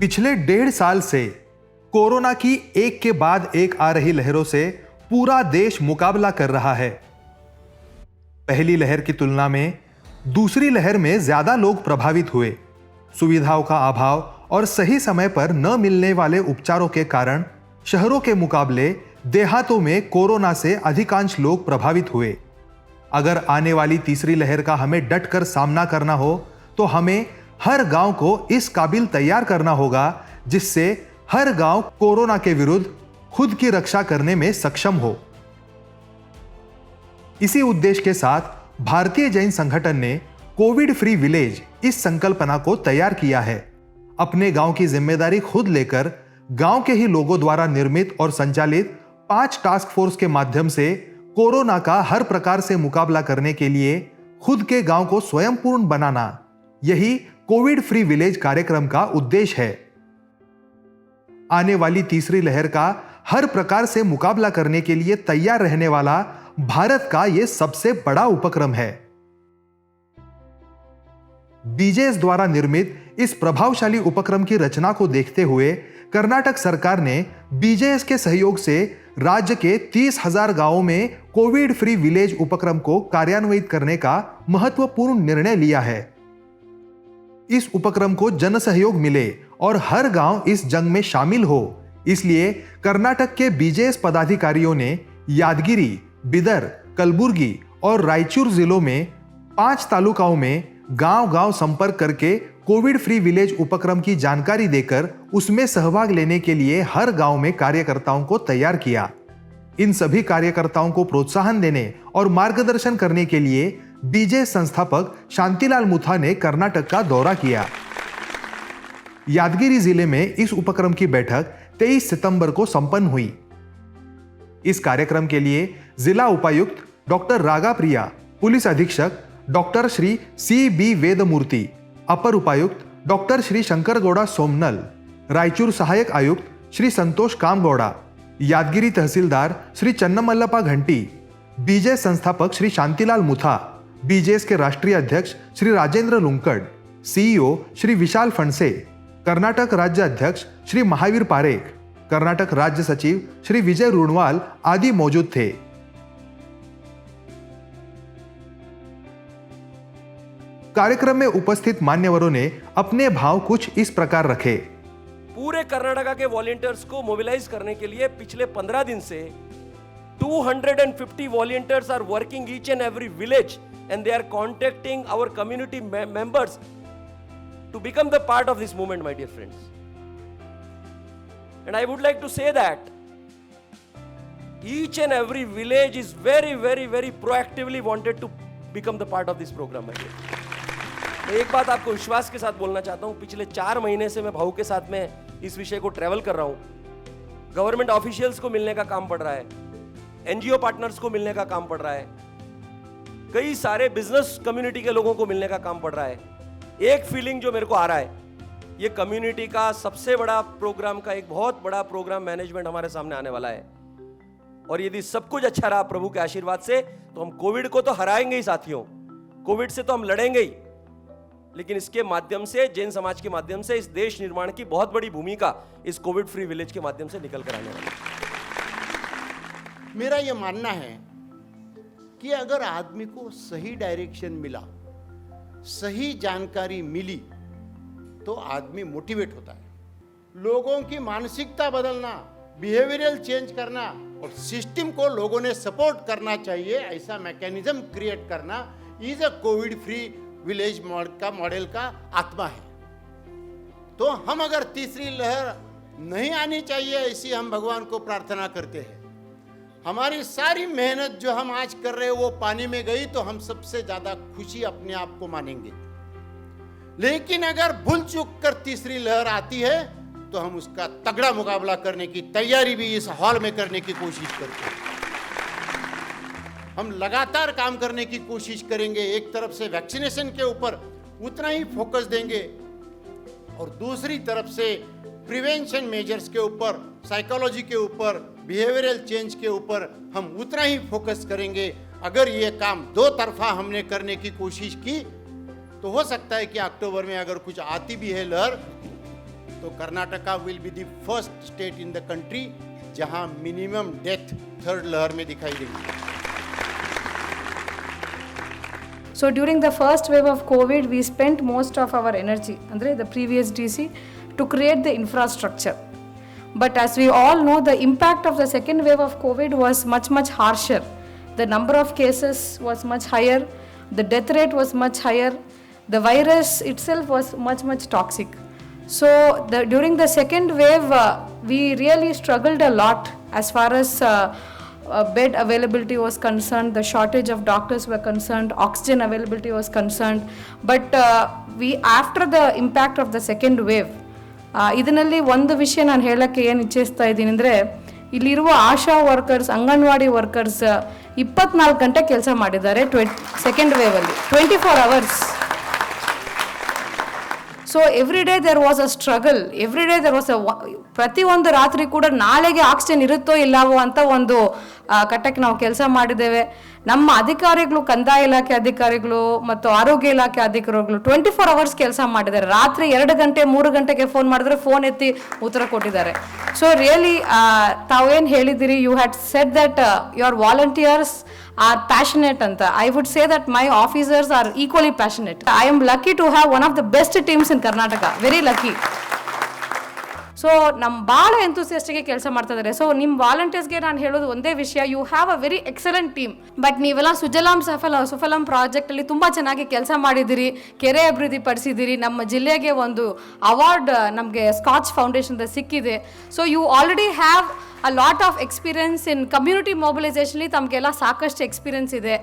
पिछले 1.5 साल से कोरोना की एक के बाद एक आ रही लहरों से पूरा देश मुकाबला कर रहा है। पहली लहर की तुलना में दूसरी लहर में ज्यादा लोग प्रभावित हुए। सुविधाओं का अभाव और सही समय पर न मिलने वाले उपचारों के कारण शहरों के मुकाबले देहातों में कोरोना से अधिकांश लोग प्रभावित हुए। अगर आने वाली तीसरी लहर का हमें डटकर सामना करना हो तो हमें हर गांव को इस काबिल तैयार करना होगा जिससे हर गांव कोरोना के विरुद्ध खुद की रक्षा करने में सक्षम हो। इसी उद्देश्य के साथ भारतीय जैन संगठन ने कोविड फ्री विलेज इस संकल्पना को तैयार किया है। अपने गांव की जिम्मेदारी खुद लेकर गांव के ही लोगों द्वारा निर्मित और संचालित 5 टास्क फोर्स के माध्यम से कोरोना का हर प्रकार से मुकाबला करने के लिए खुद के गांव को स्वयं पूर्ण बनाना, यही कोविड फ्री विलेज कार्यक्रम का उद्देश्य है। आने वाली तीसरी लहर का हर प्रकार से मुकाबला करने के लिए तैयार रहने वाला भारत का यह सबसे बड़ा उपक्रम है। बीजेएस द्वारा निर्मित इस प्रभावशाली उपक्रम की रचना को देखते हुए कर्नाटक सरकार ने बीजेएस के सहयोग से राज्य के 30,000 गांवों में कोविड फ्री विलेज उपक्रम को कार्यान्वित करने का महत्वपूर्ण निर्णय लिया है। इस उपक्रम को जन सहयोग मिले और हर गांव इस जंग में शामिल हो, इसलिए कर्नाटक के बीजेएस पदाधिकारियों ने यादगिरी, बिदर, कलबुर्गी और रायचूर जिलों में 5 तालुकाओं में गांव-गांव संपर्क करके कोविड फ्री विलेज उपक्रम की जानकारी देकर उसमें सहभाग लेने के लिए हर गांव में कार्यकर्ताओं को तैयार किया। इन सभी कार्यकर्ताओं को प्रोत्साहन देने और मार्गदर्शन करने के लिए बीजेएस संस्थापक शांतिलाल मुथा ने कर्नाटक का दौरा किया। यादगिरी जिले में इस उपक्रम की बैठक 23 सितंबर को संपन्न हुई। इस कार्यक्रम के लिए जिला उपायुक्त डॉक्टर रागा प्रिया, पुलिस अधीक्षक डॉक्टर श्री सी.बी. वेदमूर्ति, अपर उपायुक्त डॉक्टर श्री शंकर गौड़ा सोमनल, रायचूर सहायक आयुक्त श्री संतोष कामगौड़ा, यादगिरी तहसीलदार श्री चन्नमल्लपा घंटी, बीजेएस संस्थापक श्री शांतिलाल मुथा, बीजेएस के राष्ट्रीय अध्यक्ष श्री राजेंद्र लुंकड़, सीईओ श्री विशाल फणसे, कर्नाटक राज्य अध्यक्ष श्री महावीर पारेख, कर्नाटक राज्य सचिव श्री विजय रुणवाल आदि मौजूद थे। कार्यक्रम में उपस्थित मान्यवरों ने अपने भाव कुछ इस प्रकार रखे। पूरे कर्नाटका के वॉलंटियर्स को मोबिलाइज करने के लिए पिछले 15 दिन से 250 volunteers are working each and every village and they are contacting our community members to become the part of this movement, my dear friends. And I would like to say that each and every village is very proactively wanted to become the part of this program, my dear. मैं एक बात आपको विश्वास के साथ बोलना चाहता हूँ, पिछले 4 महीने से मैं भाऊ के साथ में इस विषय को ट्रेवल कर रहा हूँ। गवर्नमेंट ऑफिशियल्स को मिलने का काम पड़ रहा है, एनजीओ पार्टनर्स को मिलने का काम पड़ रहा है, कई सारे बिजनेस कम्युनिटी के लोगों को मिलने का काम पड़ रहा है। एक फीलिंग जो मेरे को आ रहा है, ये कम्युनिटी का सबसे बड़ा प्रोग्राम का एक बहुत बड़ा प्रोग्राम मैनेजमेंट हमारे सामने आने वाला है। और यदि सब कुछ अच्छा रहा प्रभु के आशीर्वाद से तो हम कोविड को तो हराएंगे ही साथियों, कोविड से तो हम लड़ेंगे ही, लेकिन इसके माध्यम से, जैन समाज के माध्यम से इस देश निर्माण की बहुत बड़ी भूमिका इस कोविड फ्री विलेज के माध्यम से निकल कर आने वाली है। मेरा यह मानना है कि अगर आदमी को सही डायरेक्शन मिला, सही जानकारी मिली तो आदमी मोटिवेट होता है। लोगों की मानसिकता बदलना, बिहेवियरल चेंज करना और सिस्टम को लोगों ने सपोर्ट करना चाहिए, ऐसा मैकेनिज्म क्रिएट करना is a Covid free village model का आत्मा है। तो हम अगर तीसरी लहर नहीं आनी चाहिए ऐसी हम भगवान को प्रार्थना करते हैं। हमारी सारी मेहनत जो हम आज कर रहे हैं वो पानी में गई तो हम सबसे ज्यादा खुशी अपने आप को मानेंगे। लेकिन अगर भूल चूक कर तीसरी लहर आती है तो हम उसका तगड़ा मुकाबला करने की तैयारी भी इस हॉल में करने की कोशिश करते हैं। हम लगातार काम करने की कोशिश करेंगे। एक तरफ से वैक्सीनेशन के ऊपर उतना ही फोकस देंगे और दूसरी तरफ से प्रिवेंशन मेजर्स के ऊपर, साइकोलॉजी के ऊपर, बिहेवियरल चेंज के ऊपर हम उतना ही फोकस करेंगे। अगर ये काम दो तरफा हमने करने की कोशिश की तो हो सकता है कि अक्टूबर में अगर कुछ आती भी है लहर तो Karnataka will be the first state in the country जहां मिनिमम डेथ थर्ड लहर में दिखाई देगी. So during the first wave of COVID, we spent most of our energy, andre the previous DC, to create the infrastructure. But as we all know, the impact of the second wave of COVID was much harsher. The number of cases was much higher, the death rate was much higher, the virus itself was much toxic. So during the second wave, we really struggled a lot as far as bed availability was concerned, the shortage of doctors were concerned, oxygen availability was concerned. But we, after the impact of the second wave, ಇದರಲ್ಲಿ ಒಂದು ವಿಷಯ ನಾನು ಹೇಳಕ್ಕೆ ಏನು ಇಚ್ಛಿಸ್ತಾ ಇದ್ದೀನಿ ಅಂದರೆ, ಇಲ್ಲಿರುವ ಆಶಾ workers, anganwadi workers 24 ಗಂಟೆ ಕೆಲಸ ಮಾಡಿದ್ದಾರೆ ಸೆಕೆಂಡ್ ವೇವಲ್ಲಿ, 24 hours. So every day there was a struggle, every day there was ಪ್ರತಿಯೊಂದು ರಾತ್ರಿ ಕೂಡ ನಾಳೆಗೆ ಆಕ್ಸಿಜನ್ ಇರುತ್ತೋ ಇಲ್ಲವೋ ಅಂತ ಒಂದು ಕಟ್ಟಕ್ಕೆ ನಾವು ಕೆಲಸ ಮಾಡಿದ್ದೇವೆ. ನಮ್ಮ ಅಧಿಕಾರಿಗಳು, ಕಂದಾಯ ಇಲಾಖೆ ಅಧಿಕಾರಿಗಳು ಮತ್ತು ಆರೋಗ್ಯ ಇಲಾಖೆ ಅಧಿಕಾರಿಗಳು 24 hours ಕೆಲಸ ಮಾಡಿದ್ದಾರೆ. ರಾತ್ರಿ 2 ಗಂಟೆ 3 ಗಂಟೆಗೆ ಫೋನ್ ಮಾಡಿದ್ರೆ ಫೋನ್ ಎತ್ತಿ ಉತ್ತರ ಕೊಟ್ಟಿದ್ದಾರೆ. ಸೊ ರಿಯಲಿ ತಾವೇನು ಹೇಳಿದ್ದೀರಿ, you had said that your volunteers are passionate anta. I would say that my officers are equally passionate. I am lucky to have one of the best teams in Karnataka, very lucky. So ನಮ್ಮ ಭಾಳ ಎಂತೂಸಿಯಸ್ಟಿಗೆ ಕೆಲಸ ಮಾಡ್ತಾ ಇದ್ದಾರೆ. So ನಿಮ್ಮ ವಾಲಂಟಿಯರ್ಸ್ಗೆ ನಾನು ಹೇಳೋದು ಒಂದೇ ವಿಷಯ, you have a very excellent team. But ನೀವೆಲ್ಲ ಸುಫಲಂ ಪ್ರಾಜೆಕ್ಟಲ್ಲಿ ತುಂಬ ಚೆನ್ನಾಗಿ ಕೆಲಸ ಮಾಡಿದ್ದೀರಿ, ಕೆರೆ ಅಭಿವೃದ್ಧಿ ಪಡಿಸಿದ್ದೀರಿ, ನಮ್ಮ ಜಿಲ್ಲೆಗೆ ಒಂದು ಅವಾರ್ಡ್ ನಮಗೆ ಸ್ಕಾಚ್ ಫೌಂಡೇಶನ್ದ ಸಿಕ್ಕಿದೆ. So you already have a lot of experience in community mobilization li tamಗೆಲ್ಲ ಸಾಕಷ್ಟು ಎಕ್ಸ್ಪೀರಿಯನ್ಸ್ ಇದೆ.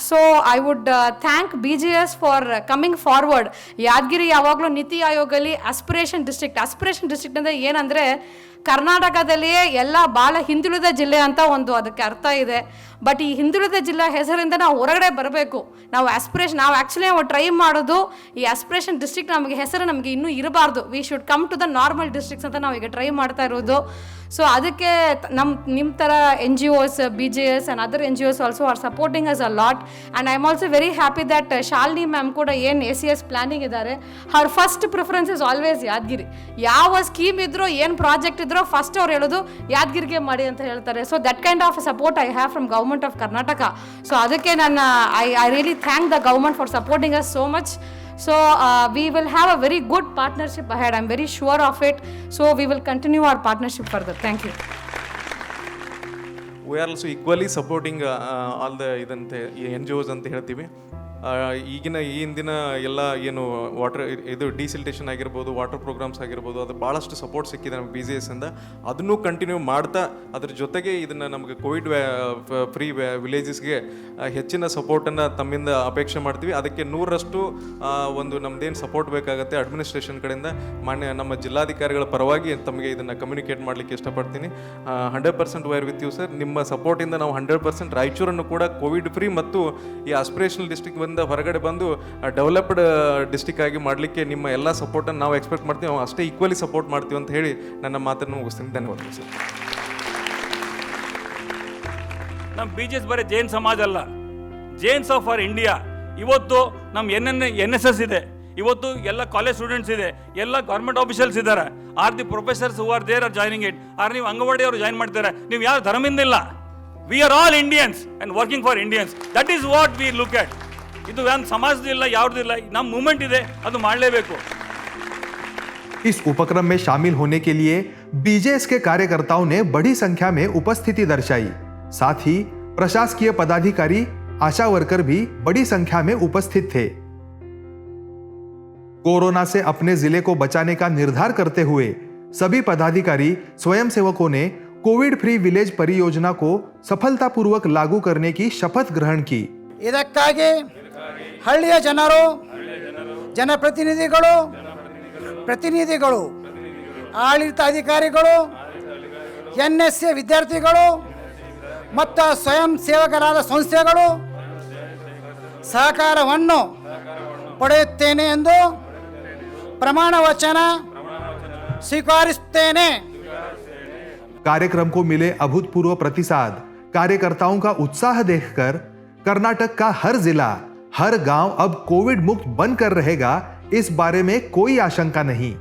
So I would thank BGS for coming forward. Yadgir ಯಾವಾಗಲೂ ನೀತಿ ಆಯೋಗಲ್ಲಿ ಆಸ್ಪಿರೇಷನ್ ಡಿಸ್ಟ್ರಿಕ್ಟ್ ಅಂದರೆ ಏನಂದರೆ, ಕರ್ನಾಟಕದಲ್ಲಿಯೇ ಎಲ್ಲ ಭಾಳ ಹಿಂದುಳಿದ ಜಿಲ್ಲೆ ಅಂತ ಒಂದು ಅದಕ್ಕೆ ಅರ್ಥ ಇದೆ. ಬಟ್ ಈ ಹಿಂದುಳಿದ ಜಿಲ್ಲಾ ಹೆಸರಿಂದ ನಾವು ಹೊರಗಡೆ ಬರಬೇಕು. ನಾವು ಆ್ಯಕ್ಚುಲಿ ನಾವು ಟ್ರೈ ಮಾಡೋದು ಈ ಆಸ್ಪಿರೇಷನ್ ಡಿಸ್ಟ್ರಿಕ್ಟ್ ನಮಗೆ ಹೆಸರು ನಮಗೆ ಇನ್ನೂ ಇರಬಾರ್ದು. We should come to the normal districts ಅಂತ ನಾವು ಈಗ ಟ್ರೈ ಮಾಡ್ತಾ ಇರೋದು. ಸೊ ಅದಕ್ಕೆ ನಿಮ್ಮ ಥರ NGOs, BGS and other NGOs also are supporting us a lot. And I am also very happy that Shalini ma'am ಕೂಡ ಏನು ACS ಪ್ಲಾನಿಂಗ್ ಇದ್ದಾರೆ, her first preference is always Yadgir. ಯಾವ ಸ್ಕೀಮ್ ಇದ್ರೂ, ಏನು ಪ್ರಾಜೆಕ್ಟ್ ಇದ್ರೂ ಫಸ್ಟ್ ಅವ್ರು ಹೇಳೋದು ಯಾದಗಿರಿಗೆ ಮಾಡಿ ಅಂತ ಹೇಳ್ತಾರೆ. So that kind of support I have from government of Karnataka. So ಅದಕ್ಕೆ ನಾನು I really thank the government for supporting us so much. So we will have a very good partnership ahead. I'm very sure of it. So we will continue our partnership further. Thank you. We are also equally supporting all the NGOs ಅಂತ ಹೇಳ್ತೀವಿ. ಈಗಿನ ಹಿಂದಿನ ಎಲ್ಲ ಏನು water ಇದು ಡಿಸಿಲ್ಟೇಷನ್ ಆಗಿರ್ಬೋದು, water programmes ಆಗಿರ್ಬೋದು, ಅದು ಭಾಳಷ್ಟು ಸಪೋರ್ಟ್ ಸಿಕ್ಕಿದೆ ನಮಗೆ BGS ಇಂದ. ಅದನ್ನು ಕಂಟಿನ್ಯೂ ಮಾಡ್ತಾ ಅದ್ರ ಜೊತೆಗೆ ಇದನ್ನು ನಮಗೆ ಕೋವಿಡ್ ಫ್ರೀ ವಿಲೇಜಸ್ಗೆ ಹೆಚ್ಚಿನ ಸಪೋರ್ಟನ್ನು ತಮ್ಮಿಂದ ಅಪೇಕ್ಷೆ ಮಾಡ್ತೀವಿ. ಅದಕ್ಕೆ 100% ಒಂದು ನಮ್ಮದೇನು ಸಪೋರ್ಟ್ ಬೇಕಾಗುತ್ತೆ ಅಡ್ಮಿನಿಸ್ಟ್ರೇಷನ್ ಕಡೆಯಿಂದ ಮಾನ್ಯ ನಮ್ಮ ಜಿಲ್ಲಾಧಿಕಾರಿಗಳ ಪರವಾಗಿ ತಮಗೆ ಇದನ್ನು ಕಮ್ಯುನಿಕೇಟ್ ಮಾಡಲಿಕ್ಕೆ ಇಷ್ಟಪಡ್ತೀನಿ. 100% ವೈರ್ ವಿತ್ ಯು ಸರ್. ನಿಮ್ಮ ಸಪೋರ್ಟಿಂದ ನಾವು 100% ರಾಯಚೂರನ್ನು ಕೂಡ ಕೋವಿಡ್ ಫ್ರೀ ಮತ್ತು ಈ ಆಸ್ಪಿರೇಷನಲ್ ಡಿಸ್ಟ್ರಿಕ್ಟ್ ಹೊರಗಡೆ ಬಂದು ಡೆವಲಪ್ಡ್ ಡಿಸ್ಟ್ರಿಕ್ಟ್ ಆಗಿ ಮಾಡಲಿಕ್ಕೆ ನಿಮ್ಮ ಎಲ್ಲ ಸಪೋರ್ಟನ್ನು ನಾವು ಎಕ್ಸ್ಪೆಕ್ಟ್ ಮಾಡ್ತೀವಿ. ನಾವು ಅಷ್ಟೇ ಈಕ್ವಲಿ ಸಪೋರ್ಟ್ ಮಾಡ್ತೀವಿ ಅಂತ ಹೇಳಿ ನನ್ನ ಮಾತನ್ನು ಮುಗಿಸ್ತೀನಿ. ಧನ್ಯವಾದಗಳು ಸರ್. ನಮ್ಮ BGS ಬರೀ ಜೈನ್ ಸಮಾಜ ಅಲ್ಲ, ಜೈನ್ಸ್ ಆಫ್ ಫಾರ್ ಇಂಡಿಯಾ. ಇವತ್ತು ನಮ್ಮ NSS ಇದೆ, ಇವತ್ತು ಎಲ್ಲ ಕಾಲೇಜ್ ಸ್ಟೂಡೆಂಟ್ಸ್ ಇದೆ, ಎಲ್ಲ ಗೌರ್ಮೆಂಟ್ ಆಫೀಷಿಯಲ್ಸ್ ಇದ್ದಾರೆ. Are the professors who are there are joining it. Are ನೀವು ಅಂಗನವಾಡಿ ಅವರು ಜಾಯ್ನ್ ಮಾಡ್ತಾರೆ. ನೀವು ಯಾವ ಧರ್ಮದಿಂದ ಇಲ್ಲ. We are all Indians and working for Indians. That is what we look at. ಇದು ಏನು ಸಮಾಜದಿಲ್ಲ, ಯಾವುದಿಲ್ಲ, ನಮ್ಮ ಮೂಮೆಂಟ್ ಇದೆ, ಅದು ಮಾಡಲೇಬೇಕು. इस उपक्रम में शामिल होने के लिए BGS के कार्यकर्ताओं ने बड़ी संख्या में उपस्थिति दर्शाई. साथ ही प्रशासकीय पदाधिकारी, आशा वर्कर भी बड़ी संख्या में उपस्थित थे. कोरोना से अपने जिले को बचाने का निर्धार करते हुए सभी पदाधिकारी, स्वयंसेवकों ने कोविड फ्री विलेज परियोजना को सफलतापूर्वक लागू करने की शपथ ग्रहण की. ಇದಕ್ಕಾಗಿ ಹಳ್ಳಿಯ ಜನರು, ಜನಪ್ರತಿನಿಧಿಗಳು, ಪ್ರತಿನಿಧಿಗಳು, ಆಡಳಿತ ಅಧಿಕಾರಿಗಳು, NSA ವಿದ್ಯಾರ್ಥಿಗಳು ಮತ್ತು ಸ್ವಯಂ ಸೇವಕರಾದ ಸಂಸ್ಥೆಗಳು ಸಹಕಾರವನ್ನು ಪಡೆಯುತ್ತೇನೆ ಎಂದು ಪ್ರಮಾಣ ವಚನ ಸ್ವೀಕರಿಸುತ್ತೇನೆ. कार्यक्रम को मिले अभूतपूर्व प्रतिसाद, कार्यकर्ताओं का उत्साह देखकर कर्नाटक का हर जिला, हर गांव अब कोविड मुक्त बनकर रहेगा, इस बारे में कोई आशंका नहीं.